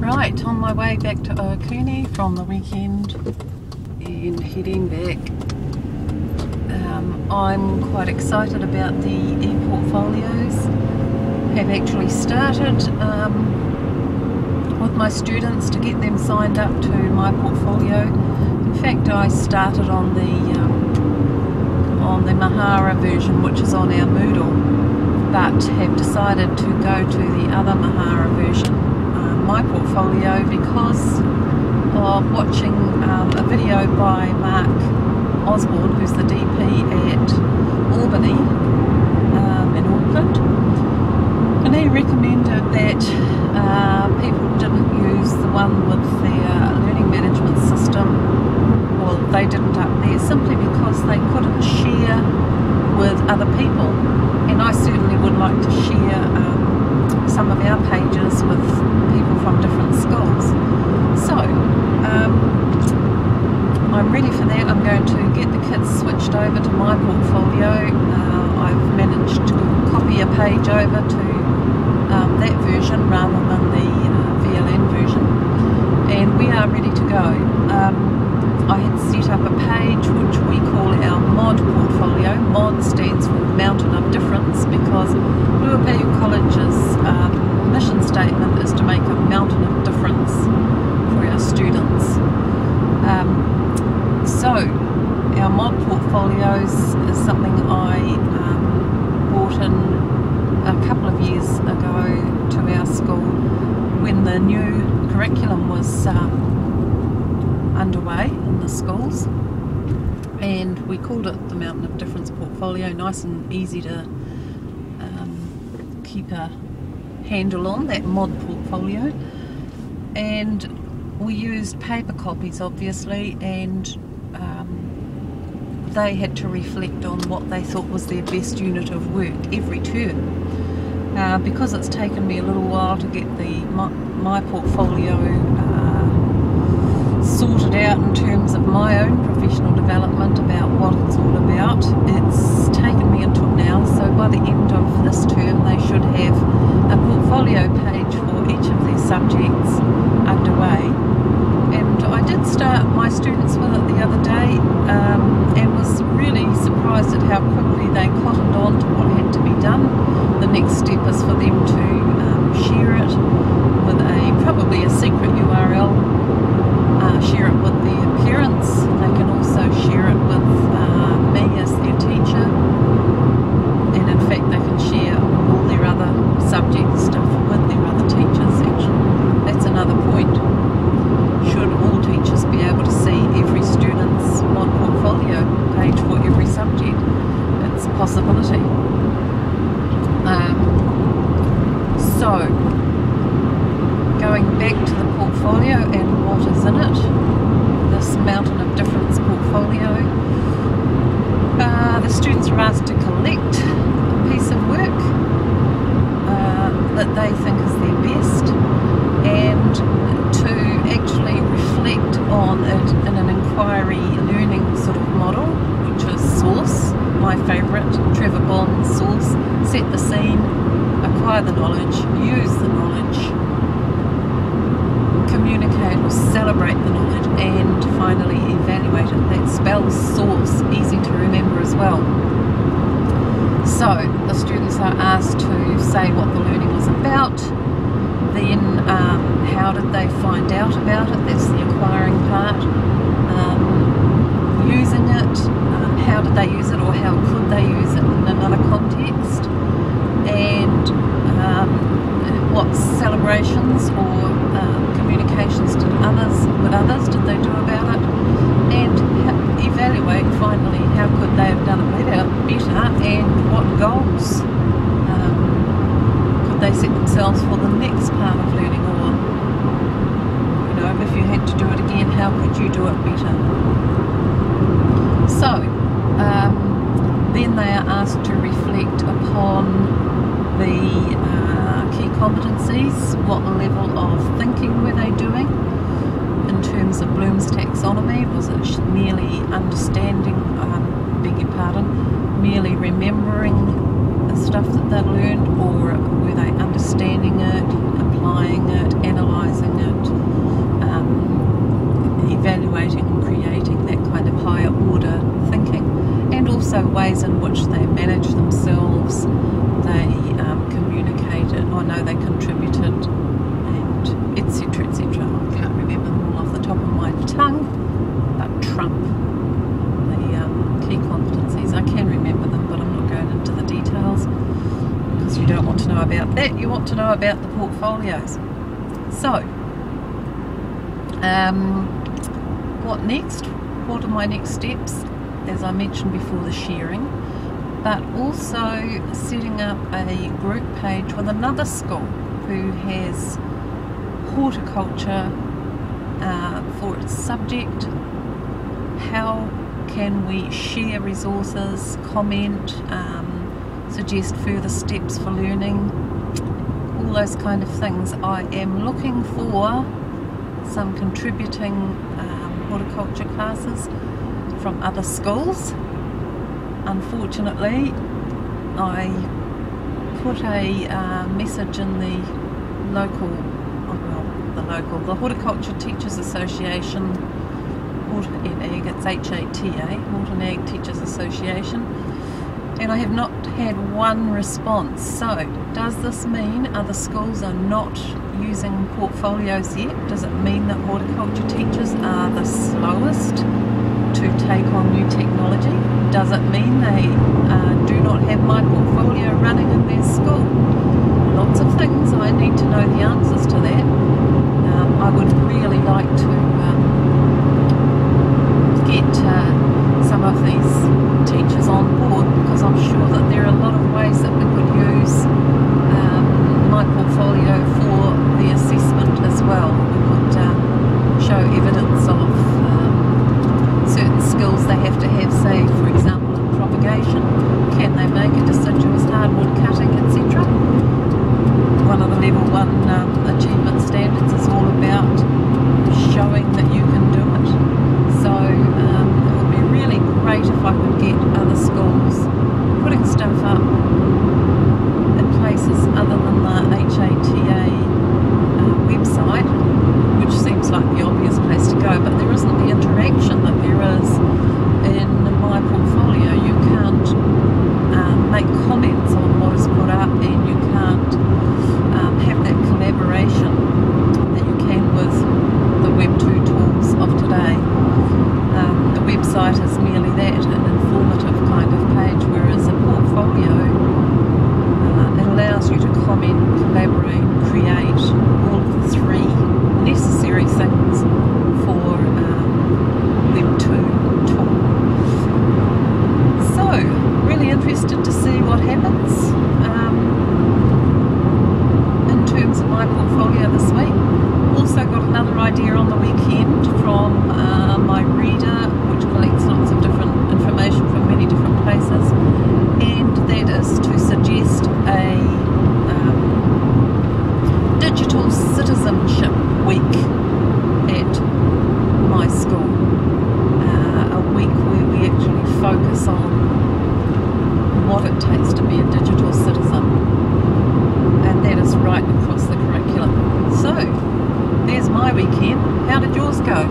Right, on my way back to Okuni from the weekend and heading back. I'm quite excited about the Eportfolios. Have actually started with my students to get them signed up to my portfolio. In fact, I started on the Mahara version, which is on our Moodle, but have decided to go to the other Mahara version, my portfolio, because of watching a video by Mark Osborne, who's the DP at Albany in Auckland, and he recommended that people didn't use the one with their learning management system. Well, they didn't up there simply because they couldn't share with other people, and I certainly would like to share some of our pages with people from different schools. So I'm ready for that. I'm going to get the kids switched over to my portfolio. I've managed to copy a page over to that version rather than the VLN version, and we are ready to go. I had set up a page which we call our MOD portfolio. MOD stands for Mountain of Difference, because Ruapehu College's mission statement is to make a mountain of difference for our students. So our MOD portfolios is something I brought in a couple of years ago to our school when the new curriculum was underway in the schools, and we called it the Mountain of Difference portfolio. Nice and easy to keep a handle on, that MOD portfolio. And we used paper copies, obviously, and they had to reflect on what they thought was their best unit of work every term. Because it's taken me a little while to get my portfolio sorted out in terms of my own professional development about what it's all about, it's taken me until now. So by the end of this term they should have a portfolio page for each of their subjects underway. And I did start my students with it the other day, and was really surprised at how quickly they cottoned on to what had to be done. The next step is for them to share it with probably a secret URL, share it with their parents. They can also share it with me as their teacher, and in fact they can share all their other subject stuff with their other teachers. Actually, that's another point. Should all teachers be able to see every student's MOD portfolio page for every subject? It's a possibility. So, going back to the portfolio and what is in it, this Mountain of Difference portfolio, the students are asked to collect a piece of work that they think is their best, and to actually reflect on it in an inquiry learning sort of model, which is SOURCE, my favourite, Trevor Bond's SOURCE. Set the scene, acquire the knowledge, use the knowledge, communicate or celebrate the knowledge, and finally evaluate it. That spells SOURCE, easy to remember as well. So the students are asked to say what the learning was about, then how did they find out about it, that's the acquiring part, using it, how did they use it or how could they use it in another context, and what celebrations or communications with others did they do about it, and evaluate finally how could they have done it better, and what goals could they set themselves for the next part of learning, or if you had to do it again, how could you do it better? So then they are asked to reflect upon the key competencies. What level of thinking were they doing in terms of Bloom's taxonomy? Was it merely understanding, merely remembering the stuff that they learned, or were they understanding it, applying it, analysing it, want to know about the portfolios. So, what next? What are my next steps? As I mentioned before, the sharing, but also setting up a group page with another school who has horticulture for its subject. How can we share resources, comment, suggest further steps for learning, all those kind of things. I am looking for some contributing horticulture classes from other schools. Unfortunately, I put a message in the the Horticulture Teachers Association, Horton Ag, it's HATA, Horton Ag Teachers Association, and I have not had one response. So does this mean other schools are not using portfolios yet? Does it mean that horticulture teachers are the slowest to take on new technology? Does it mean they do not have my portfolio running in their school? Lots of things. I need to know the answers to that. I would really like to get some of these teachers on board, because I'm sure that there are a lot of ways that we could use my portfolio for the assessment as well. We could show evidence of certain skills they have to have, say for example in propagation. Can they make a deciduous hardwood cutting, etc.? One of the level 1 achievement standards is all about showing that you can do it. So it would be really great if I could get other schools putting stuff up in places other than the HATA website, which seems like the obvious place to go, but there isn't the interaction that there is in my portfolio. You can't make comments on what is put up, and you can't have that collaboration that you can with the Web 2 tools of today. The website is merely that, an informative kind of page, whereas a portfolio, it allows you to comment, collaborate, create, all of the three necessary things for Web 2 tool. So, really interested to see what happens in terms of my portfolio this week. Also got another idea on the weekend from my reader, which collects lots of different information from many different places, and that is to suggest a digital citizenship week at my school. A week where we actually focus on what it takes to be a digital citizen, and that is right across the curriculum. So there's my weekend. How did yours go?